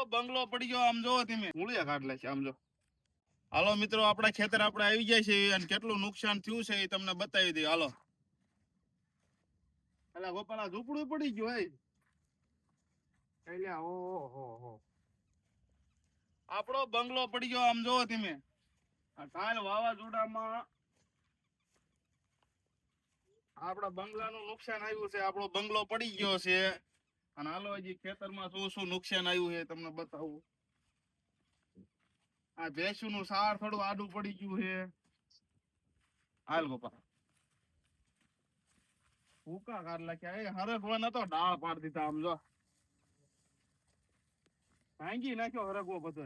આપણો બંગલો પડી ગયો આમ જો તમે મૂળિયા કાઢલે છે આમ જો. હાલો મિત્રો આપણા ખેતર આપણે આવી ગયા છે અને કેટલું નુકસાન થયું છે એ તમને બતાવી દઈએ હાલો. એટલે ગોપાલા ઝૂપડું પડી ગયું હે. એટલે ઓહો આપણો બંગલો પડી ગયો આમ જો તમે. કાલ વાવાઝોડામાં આપણા બંગલાનું નુકસાન આવ્યું છે. આપણો બંગલો પડી ગયો છે અને હાલો હજી ખેતરમાં શું નુકસાન આવ્યું છે તમને બતાવું. આ ભેંસુનું સાર થોડું આડું પડી ગયું છે. હાલ ગોપા ભૂકા કાઢલા કે હરગવા નતો ડાળ પાડી દીધા આમ જો. ભાંગી નાખ્યો હરગવો બધો.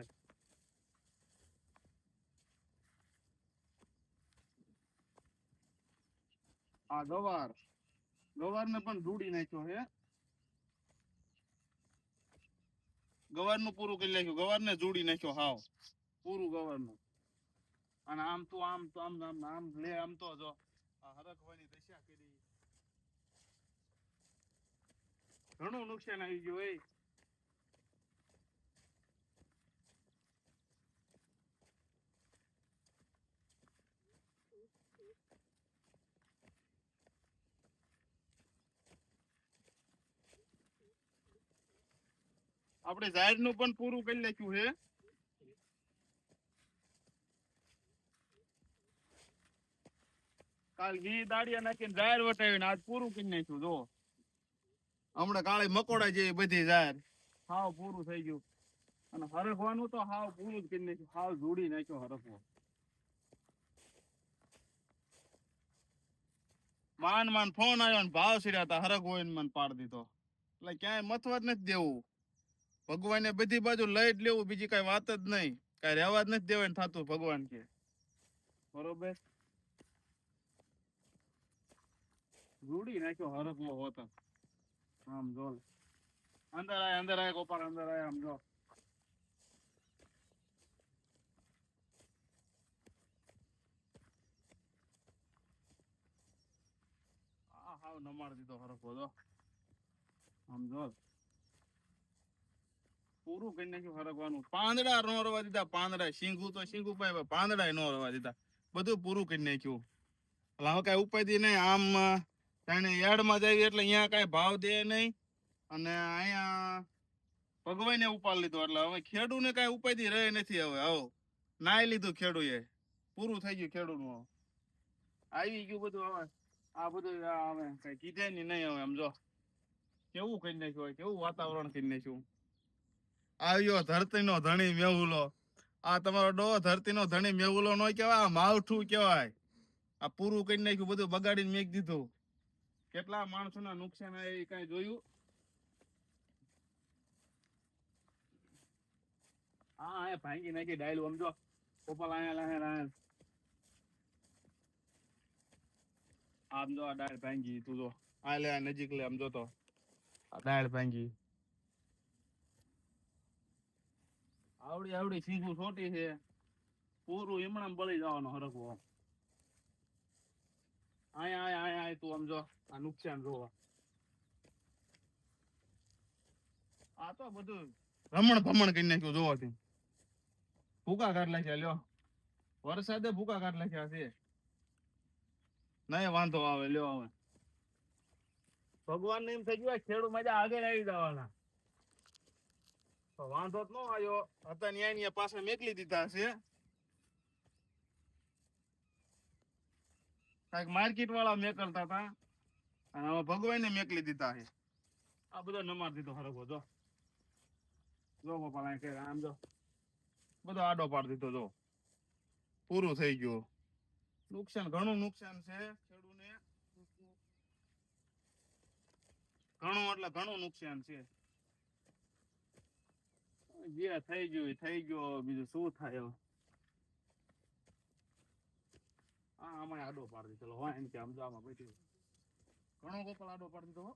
આ ગવાર ને પણ ધૂડી નાખ્યો હે. ગવાર નું પૂરું કરી નાખ્યું. ગવાર ને જોડી નાખ્યો હાવ પૂરું ગવાર નું. અને આમ લે આમ તો જો આ હરખવાની દશા કરી. ઘણું નુકસાન આવી ગયું એ. આપણે ઝાડ નું પણ પૂરું કરી નાખ્યું છે. કાલ ઘી દાડિયા નાખીને ઝાડ વટાવીને આજ પૂરું કરી નાખ્યું જો. હમણાં કાળે મકોડા જેવી બધી ઝાડ હાવ પૂરું થઈ ગયું. અને હરખવાનું તો હાવ પૂરું જ કરી નાખ્યું. હાવ જોડી નાખ્યો હરખવો. માન ફોન આવ્યો ને ભાવ સીડ્યા હતા હરખવો મને પાડી દીધો. એટલે ક્યાંય મથવા જ નથી દેવું. ભગવાને બધી બાજુ લઈ જ લેવું. બીજી કઈ વાત જ નહીં. કઈ રહેવા જ નથી દેવાય થતું ભગવાન કે બરોબર. જોડી નાખ્યો હરખવો હોતો આમ જો. અંદર આય ગોપાલ અંદર આય આમ જો. હાવ નમાડ દીધો હરખવો જો આમ જો. પૂરું કરી નાખ્યું હરખવાનું. પાંદડા નો રવા દીધા. પાંદડા શીંગું તો શીંગું પાય પાંદડા નો રવા દીધા. બધું પૂરું કરી નાખ્યું. એટલે હવે કઈ ઉપાય નહીં. આમ જાણે યાર્ડમાં જાય એટલે અહીંયા કઈ ભાવ દે નહીં. અને અહીંયા ભગવાને ઉપાડ લીધો. એટલે હવે ખેડૂને કઈ ઉપાય રહે નથી. હવે આવો નાઈ લીધું ખેડૂએ. પૂરું થઈ ગયું ખેડૂતનું. આવી ગયું બધું. હવે આ બધું હવે કઈ કીધે નહીં હવે આમ જો કેવું કરી નાખ્યું હોય. કેવું વાતાવરણ કરી નાખ્યું. આવ્યો ધરતી નો ધણી મેહુલો. આ તમારો ડો ધરતી નો ધણી મેહુલો નો કેવાય. માવઠું કેવાય. આ પૂરું કરી નાખ્યું. બધું બગાડીને મેક દીધું. કેટલા માણસોના નુકસાન એ કઈ જોયું. હા એ ભાંગી નાખી ડાયલું સમજો. ગોપાલ અહીંયા આમ જો આ ડાળ ભાંગી. તું જો આ લે નજીક લે આમ જો તો આ ડાળ ભાંગી. આવડી સીંગું છોટી છે. પૂરું એમણામ બળી જવાનો હરખવો. અહીંયા તું આમ જો આ નુકસાન જોવા. આ તો બધું ભમણ કરી નાખ્યું જોવાથી. ભૂકા કાઢ નાખ્યા લ્યો. વરસાદે ભૂકા કાઢ નાખ્યા છે. નહીં વાંધો આવે લ્યો. હવે ભગવાન ને એમ થઈ ગયું ખેડૂત મજા આગળ આવી જવાના. તો વાંધો જ ન આવ્યો. હતા ન્યાય પાસે મેકલી દીધા છે. કઈક માર્કેટ વાળા મેકલતા હતા અને હવે ભગવાને મેકલી દીધા છે. આ બધો નમાર દીધો હરખો જો. જો ગોપાલ આમ જો બધો આડો પાડી દીધો જો. પૂરું થઈ ગયું. નુકસાન ઘણું નુકસાન છે ખેડૂને. ઘણું એટલે ઘણું નુકસાન છે. જે થઈ ગયો બીજું શું થાય. આમાં આડો પાડી દીધો હોય એમ કે અમદાવાદમાં બેઠી ઘણો ગોપાલ આડો પાડી દીધો.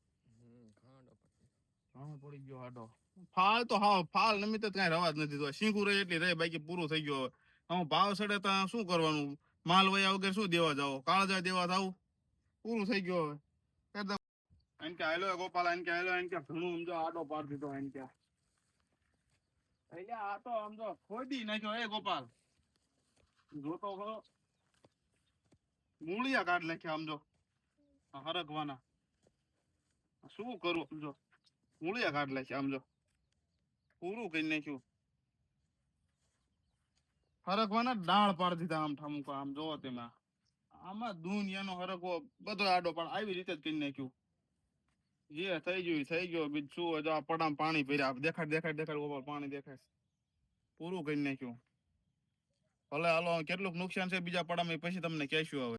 ઘણો પડી ગયો આડો. ફાલ તો હા ફાલ નિમિત્ત કઈ રવા જ નથી. શીંગું રહે એટલી રહે બાકી પૂરું થઈ ગયો. હવે ભાવ સડે તો શું કરવાનું. માલ વયા વગર શું દેવા જાવ. કાળજા દેવા જાવ. પૂરું થઈ ગયો. હવે એમ કે હાલો ગોપાલ એમ કે હાલો એમ કે ઘણું સમજો આડો પાડી દીધો એમ કે એટલે આ તો આમ તો ખોદી નાખ્યો એ ગોપાલ જોતો ખરો મૂળિયા કાઢ નાખ્યા આમ જો આ હરગવાના શું કરું આમ જો મૂળિયા કાઢ નાખ્યા આમ જો પૂરું કરી નાખ્યું હરગવાના ડાળ પાડી દીધા આમ ઠામુકા આમ જોવો તમે આમાં દુનિયાનો હરગવો બધો આડો પણ આવી રીતે જ કરી નાખ્યું જે થઈ ગયું ઈ થઈ ગયો બીજું શું હોય? જો આ પડામાં પાણી ભર્યા દેખાડ દેખાડ દેખાડ ગોપાલ પાણી દેખાય પૂરું કરી નાખ્યું ભલે હાલો કેટલુંક નુકસાન છે બીજા પડામાં એ પછી તમને કહેશું હવે